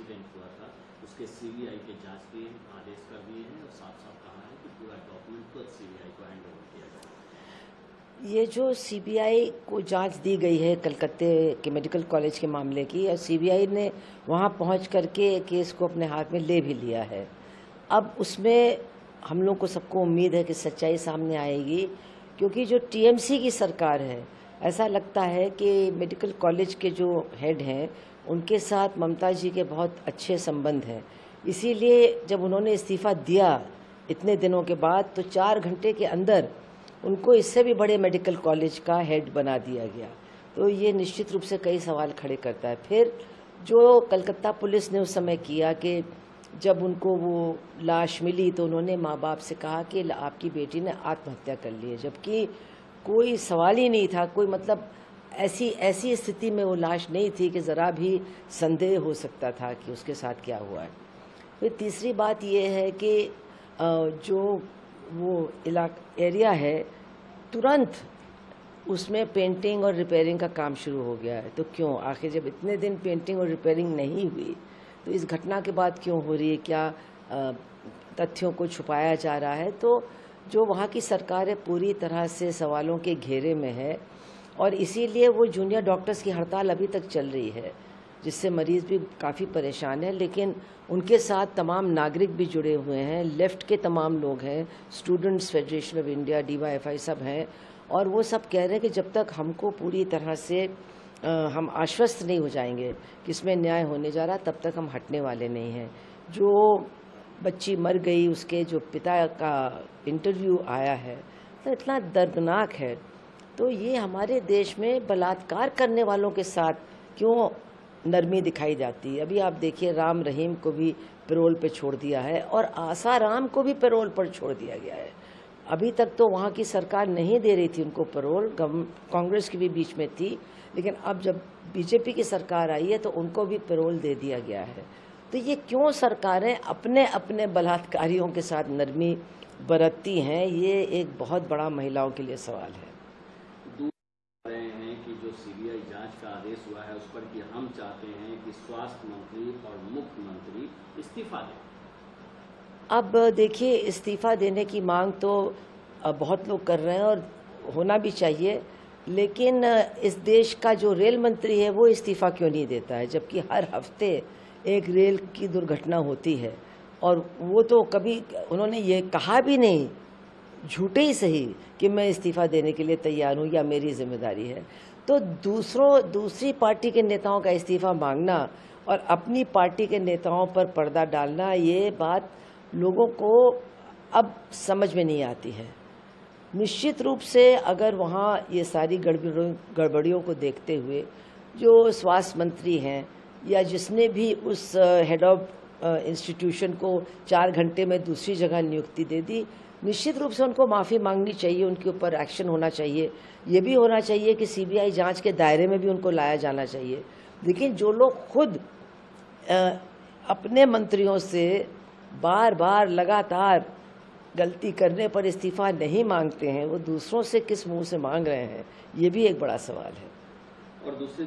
Incident हुआ था उसके सीबीआई के जांच के आदेश कर दिए हैं और साफ साफ कहा है कि पूरा डॉक्यूमेंट को सीबीआई को हैंड ओवर किया जाएगा। ये जो सीबीआई को जांच दी गई है कलकत्ते के मेडिकल कॉलेज के मामले की, और सीबीआई ने वहां पहुंच करके केस को अपने हाथ में ले भी लिया है। अब उसमें हम लोग को सबको उम्मीद है कि सच्चाई सामने आएगी, क्योंकि जो टीएमसी की सरकार है, ऐसा लगता है कि मेडिकल कॉलेज के जो हेड हैं उनके साथ ममता जी के बहुत अच्छे संबंध हैं। इसीलिए जब उन्होंने इस्तीफ़ा दिया इतने दिनों के बाद, तो 4 घंटे के अंदर उनको इससे भी बड़े मेडिकल कॉलेज का हेड बना दिया गया। तो ये निश्चित रूप से कई सवाल खड़े करता है। फिर जो कलकत्ता पुलिस ने उस समय किया कि जब उनको वो लाश मिली तो उन्होंने माँ बाप से कहा कि आपकी बेटी ने आत्महत्या कर ली है, जबकि कोई सवाल ही नहीं था, कोई मतलब ऐसी स्थिति में वो लाश नहीं थी कि ज़रा भी संदेह हो सकता था कि उसके साथ क्या हुआ है। फिर तीसरी बात ये है कि जो वो एरिया है, तुरंत उसमें पेंटिंग और रिपेयरिंग का काम शुरू हो गया है। तो क्यों, आखिर जब इतने दिन पेंटिंग और रिपेयरिंग नहीं हुई तो इस घटना के बाद क्यों हो रही है? क्या तथ्यों को छुपाया जा रहा है? तो जो वहाँ की सरकार है पूरी तरह से सवालों के घेरे में है, और इसीलिए वो जूनियर डॉक्टर्स की हड़ताल अभी तक चल रही है, जिससे मरीज़ भी काफ़ी परेशान है। लेकिन उनके साथ तमाम नागरिक भी जुड़े हुए हैं, लेफ़्ट के तमाम लोग हैं, students federation of India, DYFI सब हैं, और वो सब कह रहे हैं कि जब तक हमको पूरी तरह से हम आश्वस्त नहीं हो जाएंगे कि इसमें न्याय होने जा रहा, तब तक हम हटने वाले नहीं हैं। जो बच्ची मर गई, उसके जो पिता का इंटरव्यू आया है तो इतना दर्दनाक है। तो ये हमारे देश में बलात्कार करने वालों के साथ क्यों नरमी दिखाई जाती है? अभी आप देखिए, राम रहीम को भी पैरोल पे छोड़ दिया है और आसाराम को भी पैरोल पर छोड़ दिया गया है। अभी तक तो वहाँ की सरकार नहीं दे रही थी उनको पैरोल, कांग्रेस की भी बीच में थी, लेकिन अब जब बीजेपी की सरकार आई है तो उनको भी पैरोल दे दिया गया है। तो ये क्यों सरकारें अपने अपने बलात्कारियों के साथ नरमी बरतती हैं? ये एक बहुत बड़ा महिलाओं के लिए सवाल है। रहे हैं कि जो सीबीआई जांच का आदेश हुआ है उस पर कि हम चाहते हैं कि स्वास्थ्य मंत्री और मुख्यमंत्री इस्तीफा दें। अब देखिए, इस्तीफ़ा देने की मांग तो बहुत लोग कर रहे हैं और होना भी चाहिए, लेकिन इस देश का जो रेल मंत्री है वो इस्तीफ़ा क्यों नहीं देता है, जबकि हर हफ्ते एक रेल की दुर्घटना होती है। और वो तो कभी उन्होंने ये कहा भी नहीं, झूठे ही सही, कि मैं इस्तीफ़ा देने के लिए तैयार हूँ या मेरी जिम्मेदारी है। तो दूसरी पार्टी के नेताओं का इस्तीफ़ा मांगना और अपनी पार्टी के नेताओं पर पर्दा डालना, ये बात लोगों को अब समझ में नहीं आती है। निश्चित रूप से अगर वहाँ ये सारी गड़बड़ियों को देखते हुए जो स्वास्थ्य मंत्री हैं या जिसने भी उस हेड ऑफ इंस्टीट्यूशन को 4 घंटे में दूसरी जगह नियुक्ति दे दी, निश्चित रूप से उनको माफ़ी मांगनी चाहिए, उनके ऊपर एक्शन होना चाहिए। ये भी होना चाहिए कि सीबीआई जांच के दायरे में भी उनको लाया जाना चाहिए। लेकिन जो लोग खुद अपने मंत्रियों से बार बार लगातार गलती करने पर इस्तीफ़ा नहीं मांगते हैं, वो दूसरों से किस मुंह से मांग रहे हैं, ये भी एक बड़ा सवाल है। और दूसरी